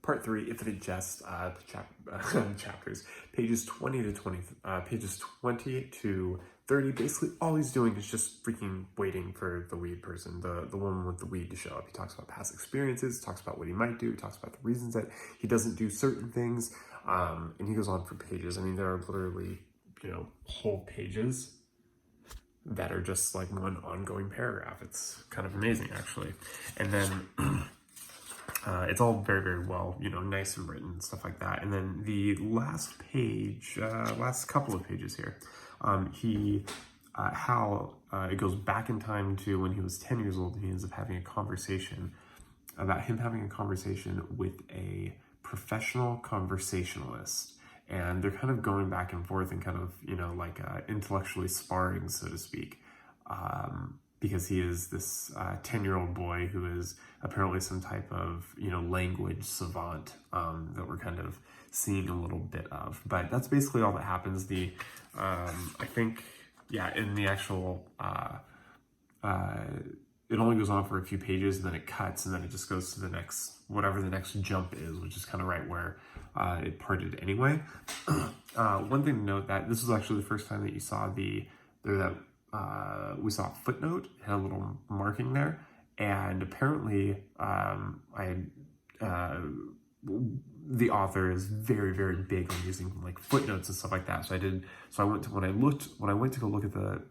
part 3, If It Jest, chapters, pages 20 to 30. Basically, all he's doing is just freaking waiting for the lead person, the woman with the weed, to show up. He talks about past experiences, talks about what he might do, talks about the reasons that he doesn't do certain things, and he goes on for pages. I mean, there are literally, whole pages that are just like one ongoing paragraph. It's kind of amazing, actually. And then it's all very, very well, nice and written, stuff like that. And then the last page, last couple of pages here, it goes back in time to when he was 10 years old, and he ends up having a conversation about him having a conversation with a professional conversationalist. And they're kind of going back and forth and kind of, intellectually sparring, so to speak, because he is this 10-year-old boy who is apparently some type of, language savant that we're kind of seeing a little bit of. But that's basically all that happens. I think, in the actual, it only goes on for a few pages, and then it cuts, and then it just goes to the next, whatever the next jump is, which is kind of right where it parted anyway. One thing to note, that this was actually the first time that you saw we saw a footnote. It had a little marking there, and apparently the author is very, very big on using like footnotes and stuff like that. When I went to go look at the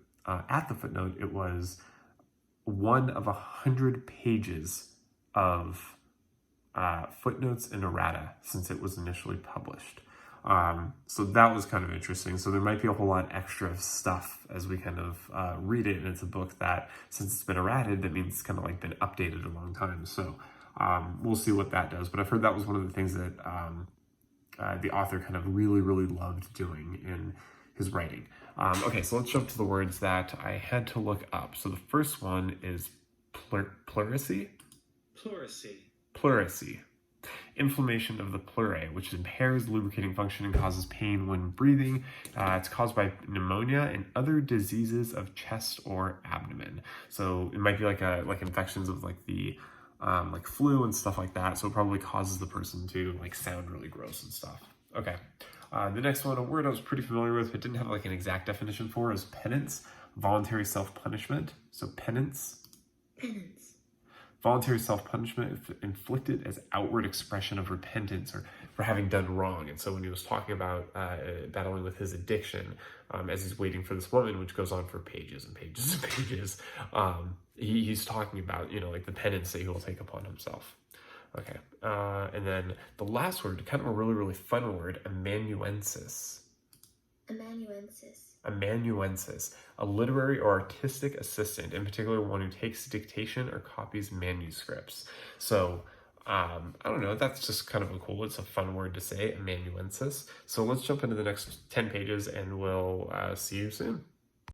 footnote, it was one of 100 pages of footnotes and errata since it was initially published. So that was kind of interesting. So there might be a whole lot extra stuff as we kind of read it, and it's a book that, since it's been errated, that means it's kind of like been updated a long time. So we'll see what that does. But I've heard that was one of the things that the author kind of really, really loved doing in his writing. Okay, so let's jump to the words that I had to look up. So the first one is pleurisy. Pleurisy. Inflammation of the pleurae, which impairs lubricating function and causes pain when breathing. It's caused by pneumonia and other diseases of chest or abdomen. So it might be like infections of like the like flu and stuff like that. So it probably causes the person to like sound really gross and stuff. Okay. The next one, a word I was pretty familiar with but didn't have like an exact definition for, is penance, voluntary self-punishment. So penance. Voluntary self-punishment inflicted as outward expression of repentance or for having done wrong. And so when he was talking about battling with his addiction, as he's waiting for this woman, which goes on for pages and pages and pages, he's talking about, like the penance that he will take upon himself. Okay, and then the last word, kind of a really, really fun word, amanuensis. Amanuensis, a literary or artistic assistant, in particular one who takes dictation or copies manuscripts. So, I don't know, that's just kind of it's a fun word to say, amanuensis. So let's jump into the next 10 pages and we'll see you soon.